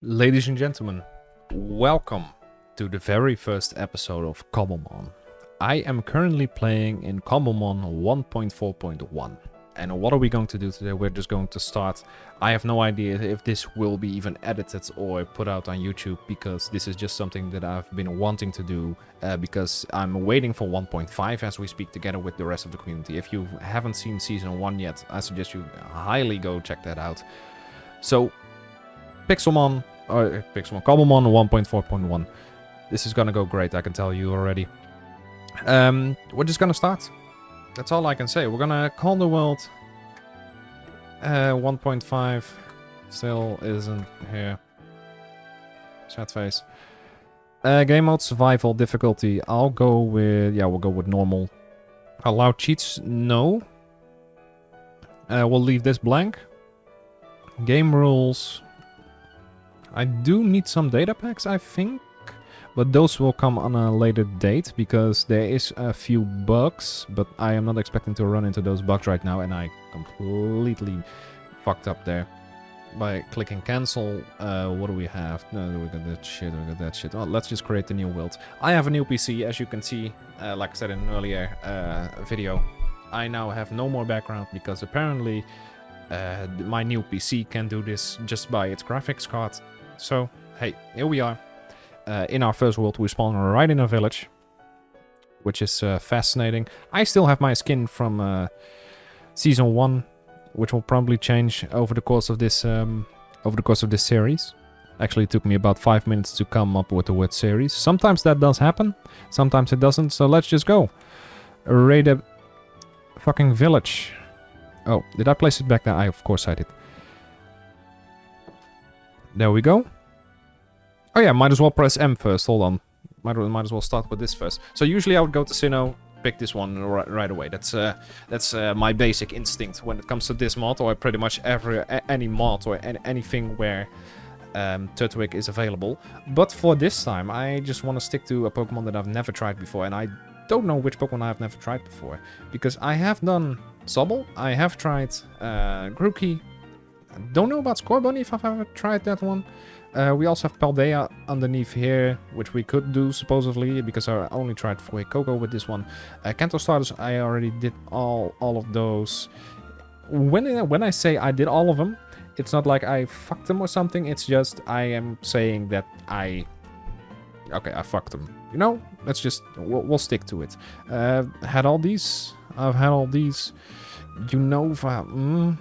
Ladies and gentlemen, welcome to the very first episode of Cobblemon. I am currently playing in Cobblemon 1.4.1. And what are we going to do today? We're just going to start. I have no idea if this will be even edited or put out on YouTube, because this is just something that I've been wanting to do because I'm waiting for 1.5 as we speak, together with the rest of the community. If you haven't seen Season 1 yet, I suggest you highly go check that out. So, Cobblemon 1.4.1. This is gonna go great, I can tell you already. We're just gonna start. That's all I can say. We're gonna call the world 1.5. Still isn't here. Sad face. Game mode survival difficulty. I'll go with, we'll go with normal. Allow cheats? No. We'll leave this blank. Game rules. I do need some data packs, I think, but those will come on a later date because there is a few bugs, but I am not expecting to run into those bugs right now, and I completely fucked up there by clicking cancel. What do we have? No, we got that shit, Well, let's just create the new world. I have a new PC, as you can see, like I said in an earlier video. I now have no more background because apparently my new PC can do this just by its graphics card. So, hey, here we are. In our first world, we spawn right in a village, which is fascinating. I still have my skin from Season 1, which will probably change over the course of this series. Actually, it took me about 5 minutes to come up with the word series. Sometimes that does happen, sometimes it doesn't, so let's just go. Raid a fucking village. Oh, did I place it back there? Of course I did. There we go. Oh yeah, might as well press M first. Hold on. Might as well start with this first. So usually I would go to Sinnoh, pick this one right away. That's my basic instinct when it comes to this mod, or pretty much any mod or anything where Turtwig is available. But for this time, I just want to stick to a Pokemon that I've never tried before, and I don't know which Pokemon I've never tried before, because I have done Sobble, I have tried Grookey. I don't know about Scorbunny if I've ever tried that one. We also have Paldea underneath here, which we could do supposedly, because I only tried Fuecoco with this one. Kanto starters, I already did all of those. When I say I did all of them, it's not like I fucked them or something. It's just I am saying that I fucked them. You know, let's just we'll stick to it. Had all these. I've had all these. Unova.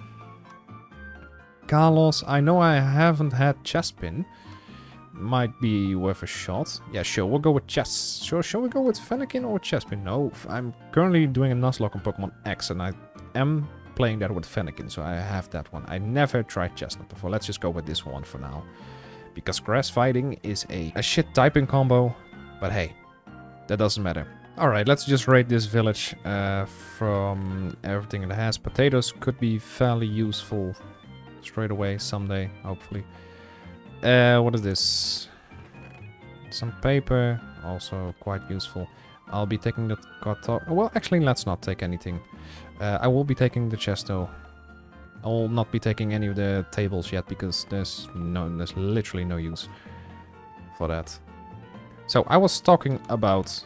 Carlos, I know I haven't had Chespin. Might be worth a shot. Yeah, sure, we'll go with Chess. Sure, shall we go with Fennekin or Chespin? No, I'm currently doing a Nuzlocke on Pokemon X, and I am playing that with Fennekin, so I have that one. I never tried Chestnut before. Let's just go with this one for now. Because grass fighting is a shit typing combo, but hey, that doesn't matter. Alright, let's just raid this village from everything it has. Potatoes could be fairly useful straight away someday, hopefully. What is this? Some paper, also quite useful. I'll be taking the carton. Well, actually, let's not take anything. I will be taking the chest though. I will not be taking any of the tables yet because there's literally no use for that. So I was talking about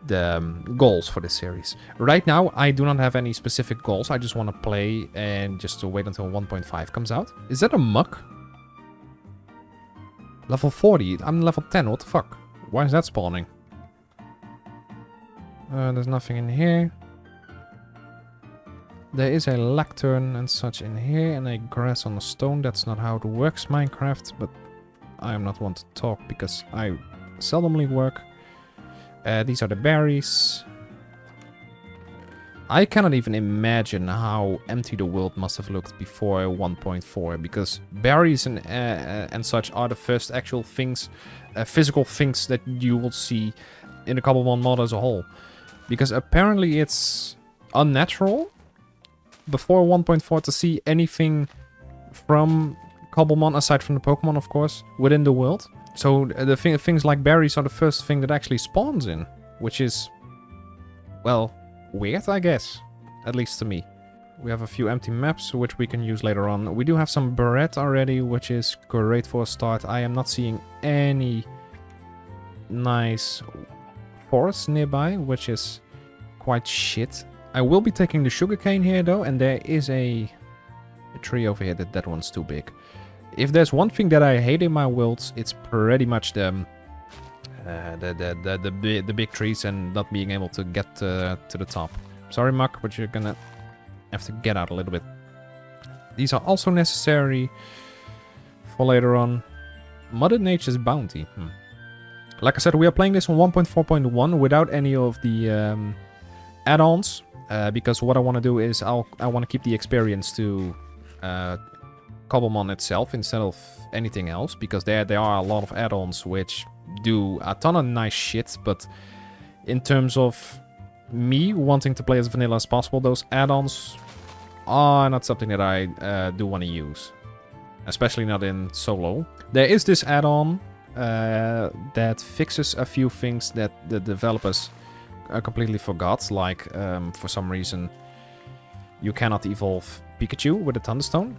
the goals for this series. Right now, I do not have any specific goals. I just want to play and just to wait until 1.5 comes out. Is that a muck? Level 40. I'm level 10. What the fuck? Why is that spawning? There's nothing in here. There is a lectern and such in here, and a grass on a stone. That's not how it works, Minecraft, but I am not one to talk because I seldomly work. These are the berries. I cannot even imagine how empty the world must have looked before 1.4, because berries and such are the first actual things, physical things that you will see in the Cobblemon mod as a whole. Because apparently it's unnatural before 1.4 to see anything from Cobblemon, aside from the Pokemon, of course, within the world. So the things like berries are the first thing that actually spawns in, which is, well, weird, I guess. At least to me. We have a few empty maps, which we can use later on. We do have some bread already, which is great for a start. I am not seeing any nice forests nearby, which is quite shit. I will be taking the sugarcane here, though, and there is a tree over here. That one's too big. If there's one thing that I hate in my worlds, it's pretty much the big trees and not being able to get to the top. Sorry, Muck, but you're gonna have to get out a little bit. These are also necessary for later on. Mother Nature's Bounty. Like I said, we are playing this on 1.4.1 without any of the add-ons. Because what I want to do is I want to keep the experience to Cobblemon itself instead of anything else. Because there are a lot of add-ons which do a ton of nice shit. But in terms of me wanting to play as vanilla as possible, those add-ons are not something that I do want to use. Especially not in solo. There is this add-on that fixes a few things that the developers completely forgot. Like, for some reason, you cannot evolve Pikachu with a Thunderstone.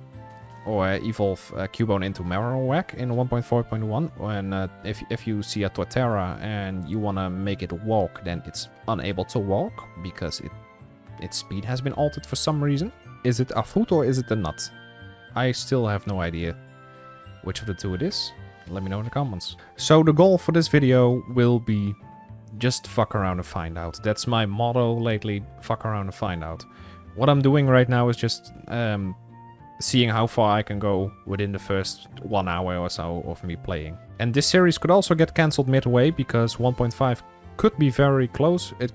Or evolve Cubone into Marowak in 1.4.1. And if you see a Torterra and you want to make it walk, then it's unable to walk because its speed has been altered for some reason. Is it a fruit or is it a nut? I still have no idea which of the two it is. Let me know in the comments. So the goal for this video will be just fuck around and find out. That's my motto lately, fuck around and find out. What I'm doing right now is just seeing how far I can go within the first 1 hour or so of me playing. And this series could also get cancelled midway because 1.5 could be very close. It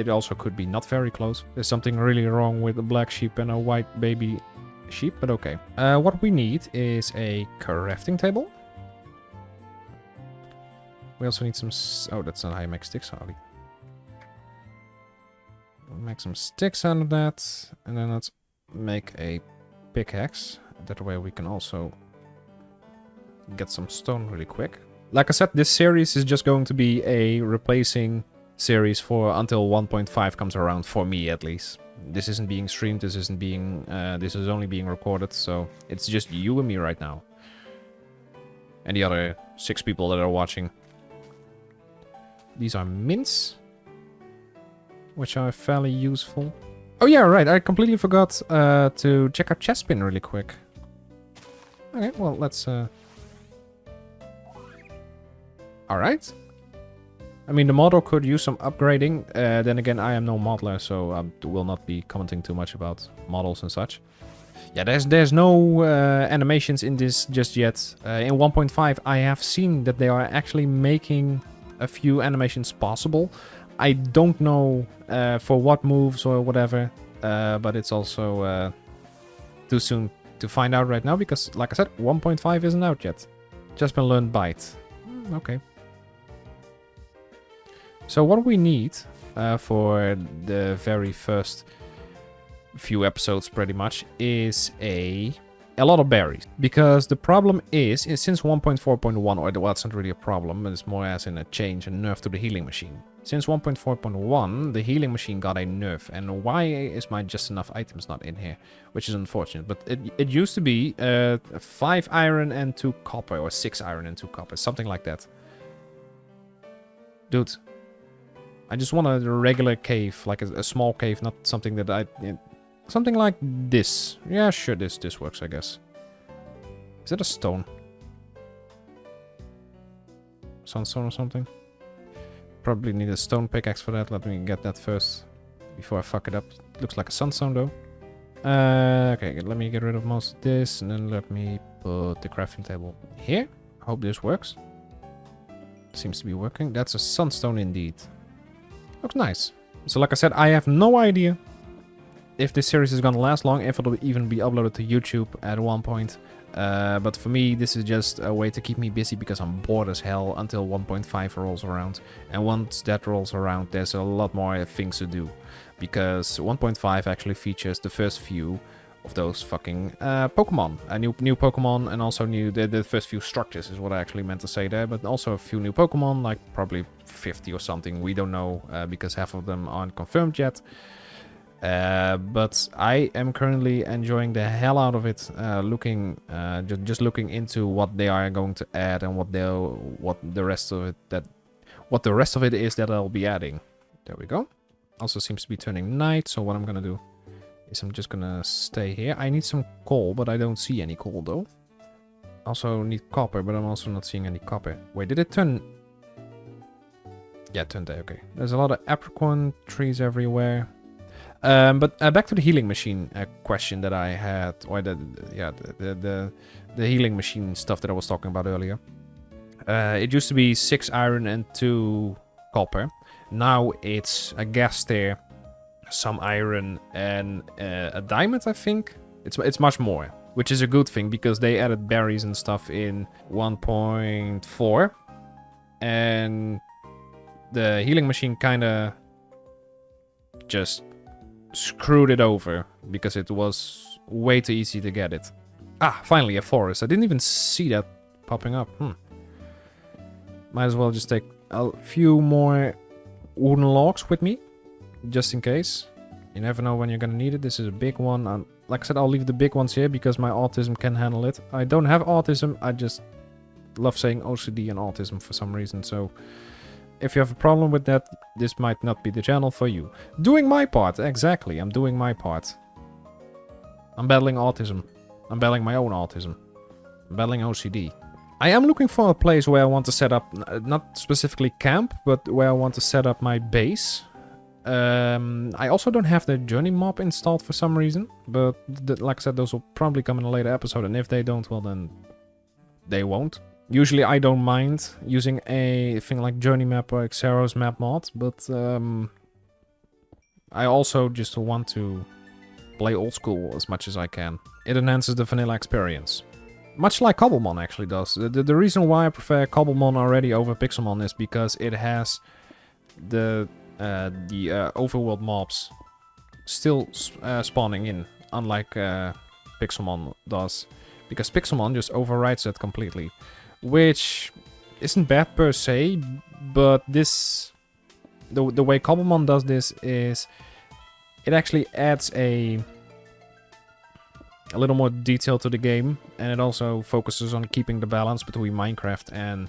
also could be not very close. There's something really wrong with a black sheep and a white baby sheep, but okay. What we need is a crafting table. We also need some... Oh, that's not how you make sticks, Harley. We'll make some sticks out of that. And then let's make a pickaxe. That way we can also get some stone really quick. Like I said, this series is just going to be a replacing series for until 1.5 comes around, for me at least. This isn't being streamed, this isn't being... this is only being recorded, so it's just you and me right now. And the other 6 people that are watching. These are mints, which are fairly useful. Oh yeah, right, I completely forgot to check out Chestpin really quick. Okay, well, let's... Alright. I mean, the model could use some upgrading. Then again, I am no modeler, so I will not be commenting too much about models and such. Yeah, there's no animations in this just yet. In 1.5, I have seen that they are actually making a few animations possible. I don't know for what moves or whatever, but it's also too soon to find out right now because, like I said, 1.5 isn't out yet. Just been learned Bite. Okay. So what we need for the very first few episodes pretty much is a lot of berries. Because the problem is since 1.4.1, or well, it's not really a problem, but it's more as in a change and nerf to the healing machine. Since 1.4.1, the healing machine got a nerf, and why is my just enough items not in here? Which is unfortunate, but it used to be 5 iron and 2 copper, or 6 iron and 2 copper, something like that. Dude, I just want a regular cave, like a small cave, not something that something like this. Yeah, sure, this works, I guess. Is that a stone? Sunstone or something? Probably need a stone pickaxe for that. Let me get that first before I fuck it up. Looks like a sunstone though. Okay, let me get rid of most of this and then let me put the crafting table here. Hope this works. Seems to be working. That's a sunstone indeed. Looks nice. So like I said, I have no idea if this series is gonna last long, if it'll even be uploaded to YouTube at one point. But for me, this is just a way to keep me busy because I'm bored as hell until 1.5 rolls around. And once that rolls around, there's a lot more things to do. Because 1.5 actually features the first few of those fucking Pokemon. New Pokemon, and also the first few structures is what I actually meant to say there. But also a few new Pokemon, like probably 50 or something. We don't know because half of them aren't confirmed yet. But I am currently enjoying the hell out of it, just looking into what they are going to add and what the rest of it is that I'll be adding. There we go. Also seems to be turning night, so what I'm gonna do is I'm just gonna stay here. I need some coal, but I don't see any coal though. Also need copper, but I'm also not seeing any copper. Wait, did it turn? Yeah, it turned day. Okay. There's a lot of apricot trees everywhere. But back to the healing machine question that I had, or the healing machine stuff that I was talking about earlier. It used to be 6 iron and 2 copper. Now it's a gas there, some iron and a diamond, I think. It's much more, which is a good thing because they added berries and stuff in 1.4, and the healing machine kind of just screwed it over because it was way too easy to get it. Ah, finally a forest. I didn't even see that popping up. Might as well just take a few more wooden logs with me, just in case. You never know when you're gonna need it. This is a big one. Like I said, I'll leave the big ones here because my autism can handle it. I don't have autism, I just love saying OCD and autism for some reason, so if you have a problem with that, this might not be the channel for you. Doing my part, exactly, I'm doing my part. I'm battling autism. I'm battling my own autism. I'm battling OCD. I am looking for a place where I want to set up, not specifically camp, but where I want to set up my base. I also don't have the journey mob installed for some reason, but like I said, those will probably come in a later episode, and if they don't, well then, they won't. Usually I don't mind using a thing like Journey Map or Xero's Map mod, but I also just want to play old school as much as I can. It enhances the vanilla experience. Much like Cobblemon actually does. The reason why I prefer Cobblemon already over Pixelmon is because it has the overworld mobs still spawning in, unlike Pixelmon does. Because Pixelmon just overrides it completely. Which isn't bad per se, but this... The way Cobblemon does this is... It actually adds a little more detail to the game, and it also focuses on keeping the balance between Minecraft and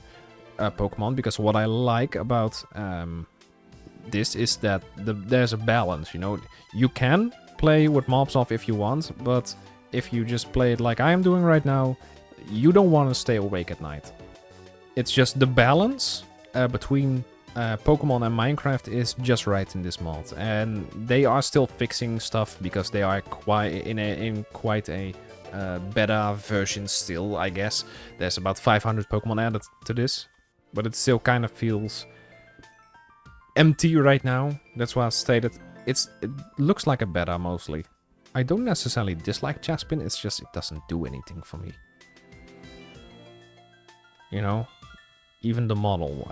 Pokemon, because what I like about this is that there's a balance, you know. You can play with mobs off if you want, but if you just play it like I am doing right now, you don't want to stay awake at night. It's just the balance between Pokemon and Minecraft is just right in this mod, and they are still fixing stuff because they are in quite a beta version still, I guess. There's about 500 Pokemon added to this, but it still kind of feels empty right now. That's why I stated it looks like a beta mostly. I don't necessarily dislike Chaspin, it's just it doesn't do anything for me. You know? Even the model.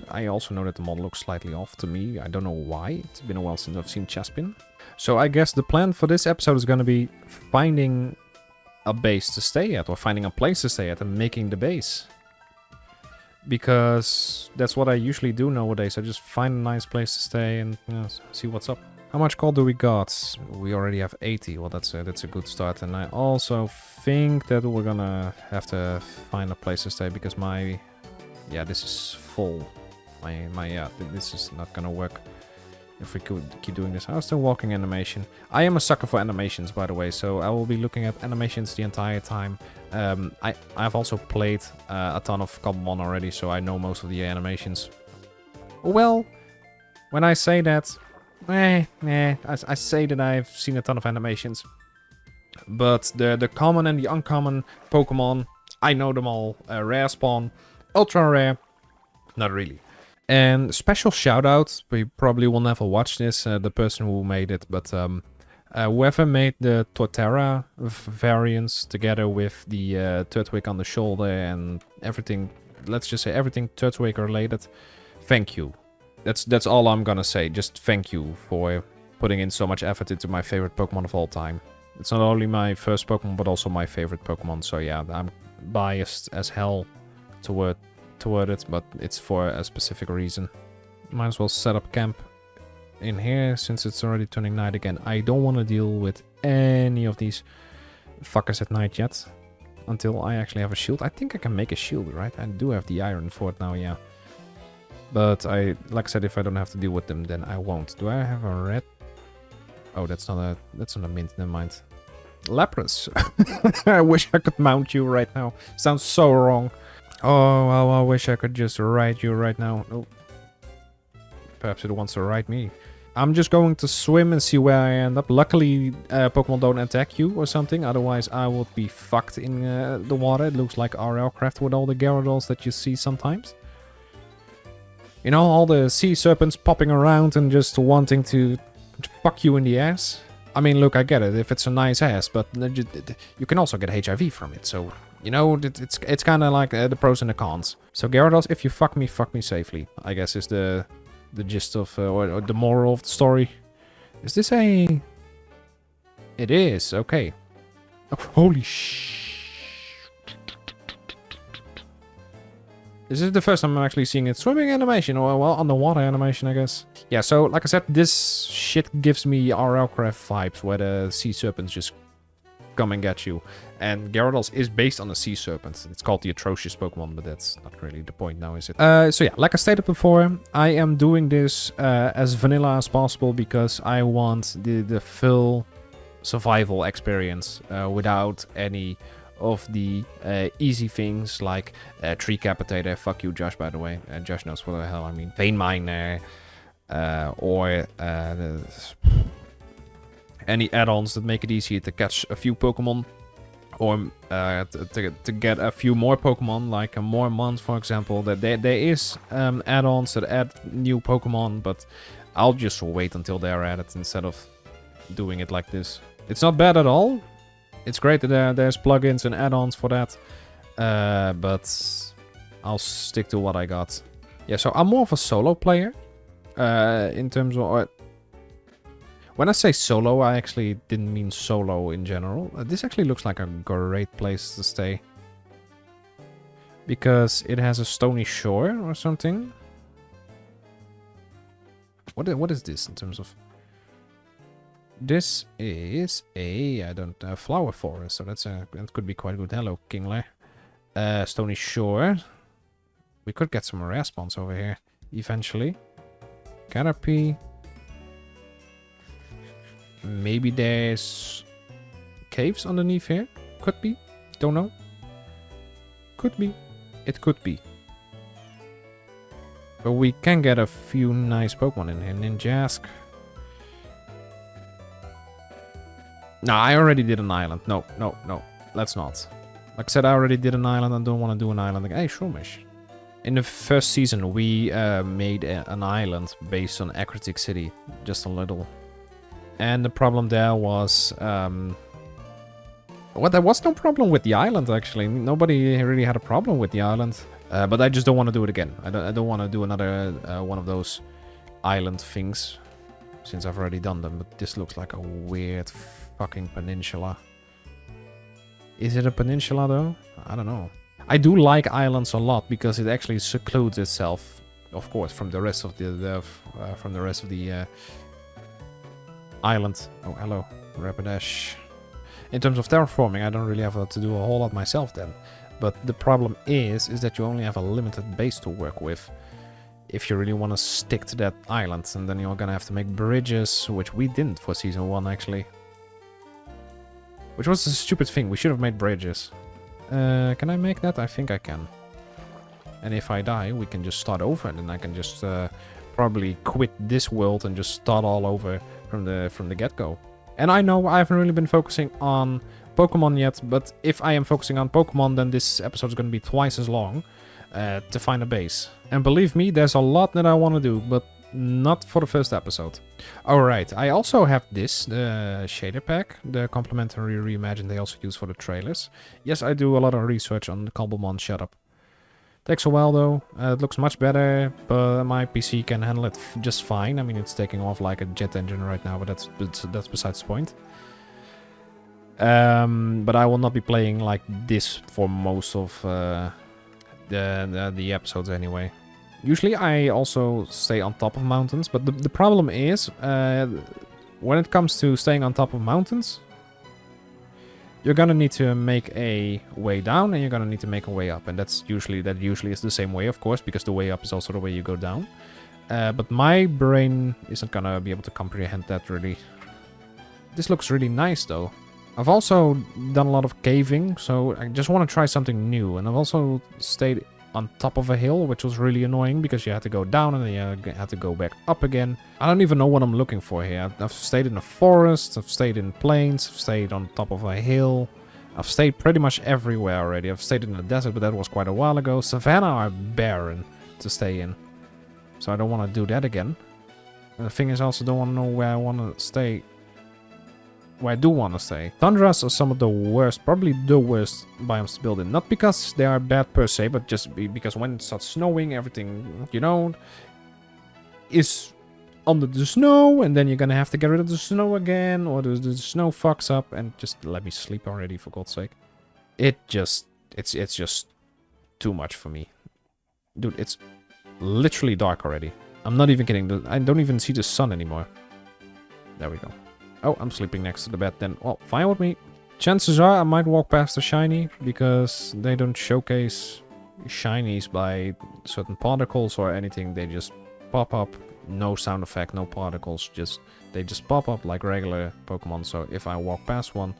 I also know that the model looks slightly off to me. I don't know why. It's been a while since I've seen Chaspin. So I guess the plan for this episode is going to be finding a base to stay at, or finding a place to stay at and making the base. Because that's what I usually do nowadays. I just find a nice place to stay and, you know, see what's up. How much coal do we got? We already have 80. Well, that's a good start. And I also think that we're gonna have to find a place to stay because my... Yeah, this is full. This is not gonna work if we could keep doing this. I'm still walking animation. I am a sucker for animations, by the way, so I will be looking at animations the entire time. I've also played a ton of Cobblemon already, so I know most of the animations. Well, when I say that, I say that I've seen a ton of animations. But the common and the uncommon Pokemon, I know them all. Rare spawn, ultra rare, not really. And special shout out, we probably will never watch this, the person who made it, but whoever made the Torterra variants together with the Turtwig on the shoulder and everything, let's just say everything Turtwig related, thank you. That's all I'm gonna say, just thank you for putting in so much effort into my favorite Pokemon of all time. It's not only my first Pokemon, but also my favorite Pokemon, so yeah, I'm biased as hell toward it, but it's for a specific reason. Might as well set up camp in here since it's already turning night again. I don't want to deal with any of these fuckers at night yet. Until I actually have a shield. I think I can make a shield, right? I do have the iron for it now, yeah. But like I said, if I don't have to deal with them, then I won't. Do I have a red? Oh, that's not a mint, never mind. Lapras. I wish I could mount you right now. Sounds so wrong. Oh, well, I wish I could just ride you right now. Oh. Perhaps it wants to ride me. I'm just going to swim and see where I end up. Luckily, Pokemon don't attack you or something. Otherwise, I would be fucked in the water. It looks like RL Craft with all the Gyarados that you see sometimes. You know, all the sea serpents popping around and just wanting to fuck you in the ass. I mean, look, I get it if it's a nice ass, but you can also get HIV from it. So, you know, it's kind of like the pros and the cons. So Gyarados, if you fuck me safely, I guess is the gist of, or the moral of the story. Is this a... It is, okay. Oh, holy This is the first time I'm actually seeing it swimming animation, or well, underwater animation, I guess. Yeah, so, like I said, this shit gives me RL Craft vibes, where the sea serpents just come and get you. And Gyarados is based on a sea serpent. It's called the atrocious Pokemon, but that's not really the point now, is it? So yeah, like I stated before, I am doing this as vanilla as possible because I want the full survival experience without any of the easy things like Tree Capitator. Fuck you, Josh, by the way. Josh knows what the hell I mean. Vein Miner, or any add-ons that make it easier to catch a few Pokemon, or to get a few more Pokemon, like a more month, for example. That there is add-ons that add new Pokemon, but I'll just wait until they're added instead of doing it like this. It's not bad at all. It's great that there's plugins and add-ons for that, but I'll stick to what I got. Yeah, so I'm more of a solo player in terms of... When I say solo, I actually didn't mean solo in general. This actually looks like a great place to stay. Because it has a stony shore or something. What is this in terms of... This is a flower forest, so that could be quite good. Hello, Kingler. Stony shore. We could get some rare spawns over here eventually. Caterpie. Maybe there's caves underneath here. Could be. Don't know. Could be. It could be. But we can get a few nice Pokemon in here. Ninjask. No, I already did an island. No. Let's not. Like I said, I already did an island. I don't want to do an island again. Hey, Shroomish. In the first season, we made an island based on Aquatic City. Just a little. And the problem there was... well, there was no problem with the island, actually. Nobody really had a problem with the island. But I just don't want to do it again. I don't want to do another one of those island things. Since I've already done them. But this looks like a weird fucking peninsula. Is it a peninsula, though? I don't know. I do like islands a lot because it actually secludes itself, of course, from the rest of the island. Oh, hello, Rapidash. In terms of terraforming, I don't really have to do a whole lot myself then. But the problem is that you only have a limited base to work with. If you really want to stick to that island, and then you're gonna have to make bridges, which we didn't for Season 1, actually. Which was a stupid thing, we should have made bridges. Can I make that? I think I can. And if I die, we can just start over, and then I can just probably quit this world and just start all over from the get-go. And I know I haven't really been focusing on Pokemon yet, but if I am focusing on Pokemon, then this episode is going to be twice as long to find a base. And believe me, there's a lot that I want to do, but not for the first episode. Alright, I also have this, the shader pack, the complimentary reimagine they also use for the trailers. Yes, I do a lot of research on the Cobblemon, shut up. Takes a while though, it looks much better, but my PC can handle it just fine. I mean, it's taking off like a jet engine right now, but that's besides the point. But I will not be playing like this for most of the episodes anyway. Usually I also stay on top of mountains, but the problem is, when it comes to staying on top of mountains, you're gonna need to make a way down and you're gonna need to make a way up. And that usually is the same way, of course, because the way up is also the way you go down. But my brain isn't gonna be able to comprehend that really. This looks really nice though. I've also done a lot of caving, so I just want to try something new. And I've also stayed on top of a hill, which was really annoying because you had to go down and then you had to go back up again. I don't even know what I'm looking for here. I've stayed in a forest, I've stayed in plains, I've stayed on top of a hill. I've stayed pretty much everywhere already. I've stayed in the desert, but that was quite a while ago. Savannah are barren to stay in, so I don't want to do that again. And the thing is, I also don't want to know where I want to stay. Where I do want to stay. Tundras are some of the worst, probably the worst biomes to build in. Not because they are bad per se, but just because when it starts snowing, everything, you know, is under the snow, and then you're gonna have to get rid of the snow again, or the snow fucks up, and just let me sleep already, for God's sake. It's just too much for me. Dude, it's literally dark already. I'm not even kidding. I don't even see the sun anymore. There we go. Oh, I'm sleeping next to the bed then. Well, fine with me. Chances are I might walk past the shiny, because they don't showcase shinies by certain particles or anything. They just pop up. No sound effect, no particles. They just pop up like regular Pokemon. So if I walk past one,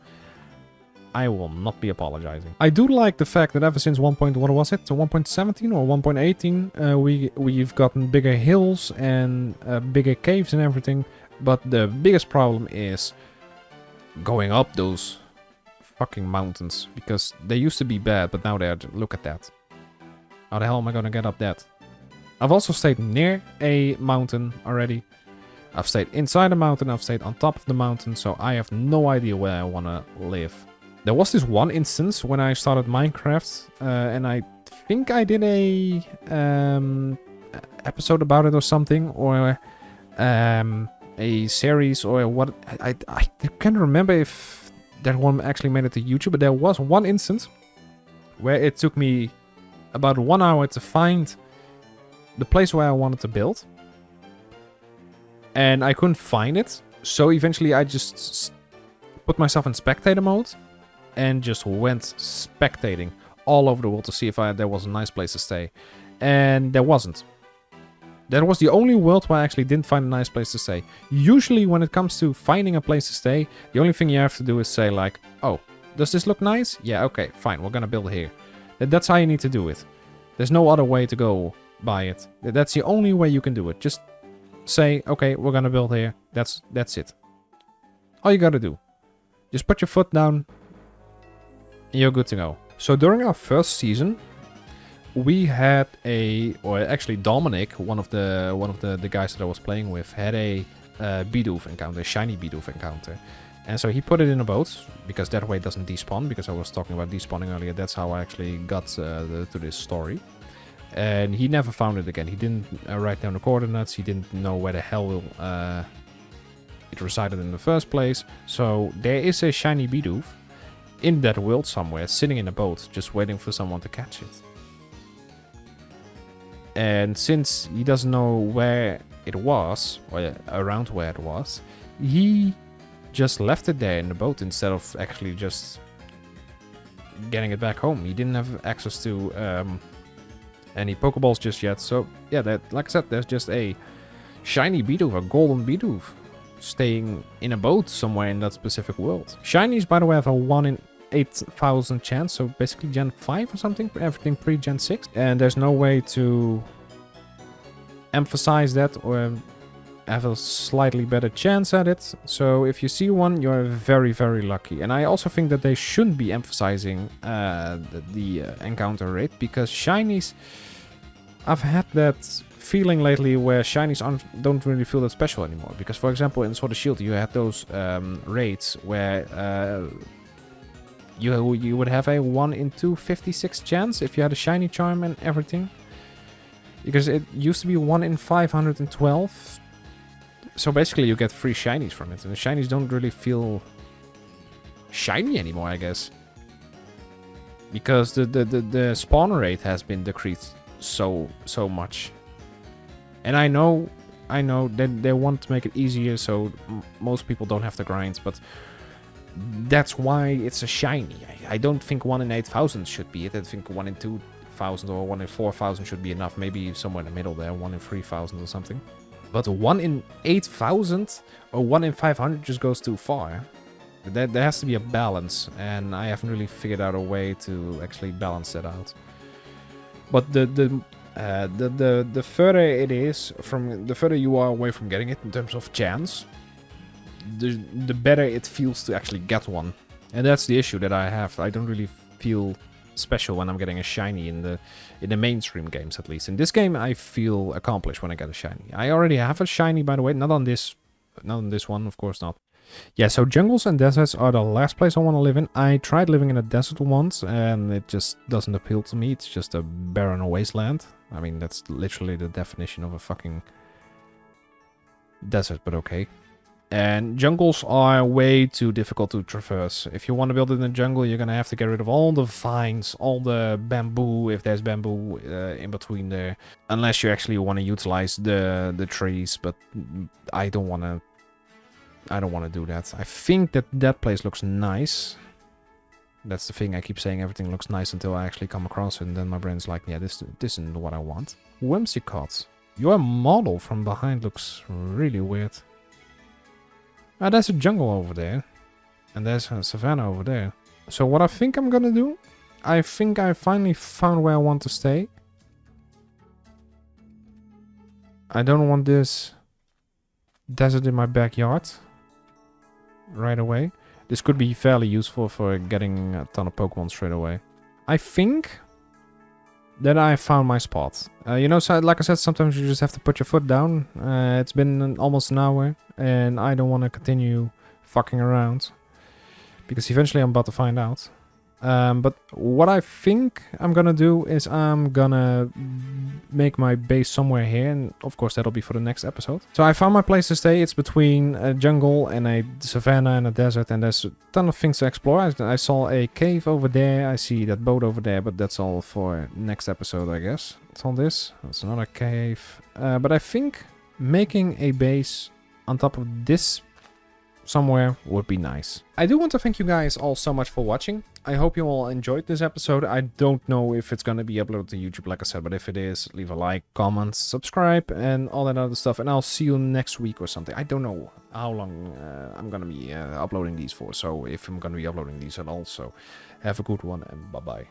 I will not be apologizing. I do like the fact that ever since 1. What was it? So 1.17 or 1.18, we've gotten bigger hills and bigger caves and everything. But the biggest problem is going up those fucking mountains. Because they used to be bad, but now they're... Look at that. How the hell am I gonna get up that? I've also stayed near a mountain already. I've stayed inside a mountain. I've stayed on top of the mountain. So I have no idea where I want to live. There was this one instance when I started Minecraft. And I think I did a episode about it or something. Or... a series or what. I can't remember if that one actually made it to YouTube, but there was one instance where it took me about 1 hour to find the place where I wanted to build, and I couldn't find it. So eventually I just put myself in spectator mode and just went spectating all over the world to see if there was a nice place to stay, and there wasn't. That was the only world where I actually didn't find a nice place to stay. Usually when it comes to finding a place to stay, the only thing you have to do is say like, oh, does this look nice? Yeah, okay, fine, we're gonna build here. That's how you need to do it. There's no other way to go by it. That's the only way you can do it. Just say, okay, we're gonna build here. That's it. All you gotta do. Just put your foot down, and you're good to go. So during our first season, we had actually Dominic, one of the guys that I was playing with, had a Bidoof encounter, a shiny Bidoof encounter. And so he put it in a boat, because that way it doesn't despawn, because I was talking about despawning earlier. That's how I actually got to this story. And he never found it again. He didn't write down the coordinates, he didn't know where the hell it resided in the first place. So there is a shiny Bidoof in that world somewhere, sitting in a boat, just waiting for someone to catch it. And since he doesn't know where it was, or around where it was, he just left it there in the boat instead of actually just getting it back home. He didn't have access to any Pokeballs just yet. So yeah, like I said, there's just a shiny Bidoof, a golden Bidoof, staying in a boat somewhere in that specific world. Shinies, by the way, have a 1 in 8,000 chance, so basically Gen 5 or something, everything pre-Gen 6. And there's no way to emphasize that or have a slightly better chance at it. So if you see one, you're very, very lucky. And I also think that they shouldn't be emphasizing the encounter rate, because shinies... I've had that feeling lately where shinies don't really feel that special anymore. Because, for example, in Sword and Shield, you had those raids where... You would have a 1 in 256 chance if you had a shiny charm and everything. Because it used to be 1 in 512. So basically you get 3 shinies from it. And the shinies don't really feel shiny anymore, I guess. Because the spawn rate has been decreased so much. And I know that they want to make it easier so most people don't have to grind, but that's why it's a shiny. I don't think 1 in 8,000 should be it. I think 1 in 2,000 or 1 in 4,000 should be enough. Maybe somewhere in the middle there, 1 in 3,000 or something. But 1 in 8,000 or 1 in 500 just goes too far. There has to be a balance, and I haven't really figured out a way to actually balance that out. But the further it is from, the further you are away from getting it in terms of chance, the better it feels to actually get one. And that's the issue that I have. I don't really feel special when I'm getting a shiny in the mainstream games, at least. In this game, I feel accomplished when I get a shiny. I already have a shiny, by the way. Not on this one, of course not. Yeah, so jungles and deserts are the last place I want to live in. I tried living in a desert once, and it just doesn't appeal to me. It's just a barren wasteland. I mean, that's literally the definition of a fucking desert, but okay. And jungles are way too difficult to traverse. If you want to build it in a jungle, you're gonna have to get rid of all the vines, all the bamboo, if there's bamboo in between there. Unless you actually want to utilize the trees, but I don't want to do that. I think that place looks nice. That's the thing, I keep saying everything looks nice until I actually come across it, and then my brain's like, yeah, this isn't what I want. Whimsicott. Your model from behind looks really weird. Ah, there's a jungle over there. And there's a savanna over there. So what I think I'm gonna do, I think I finally found where I want to stay. I don't want this desert in my backyard right away. This could be fairly useful for getting a ton of Pokemon straight away. I think that I found my spot. You know, so like I said, sometimes you just have to put your foot down. It's been almost an hour, and I don't want to continue fucking around, because eventually I'm about to find out. But what I think I'm gonna do is I'm gonna make my base somewhere here, and of course that'll be for the next episode. So I found my place to stay. It's between a jungle and a savanna and a desert, and there's a ton of things to explore. I saw a cave over there, I see that boat over there, but that's all for next episode, I guess. It's all this. That's another cave. But I think making a base on top of this somewhere would be nice. I do want to thank you guys all so much for watching. I hope you all enjoyed this episode. I don't know if it's going to be uploaded to YouTube, like I said, but if it is, leave a like, comment, subscribe, and all that other stuff. And I'll see you next week or something. I don't know how long I'm going to be uploading these for, so if I'm going to be uploading these at all. So have a good one, and bye-bye.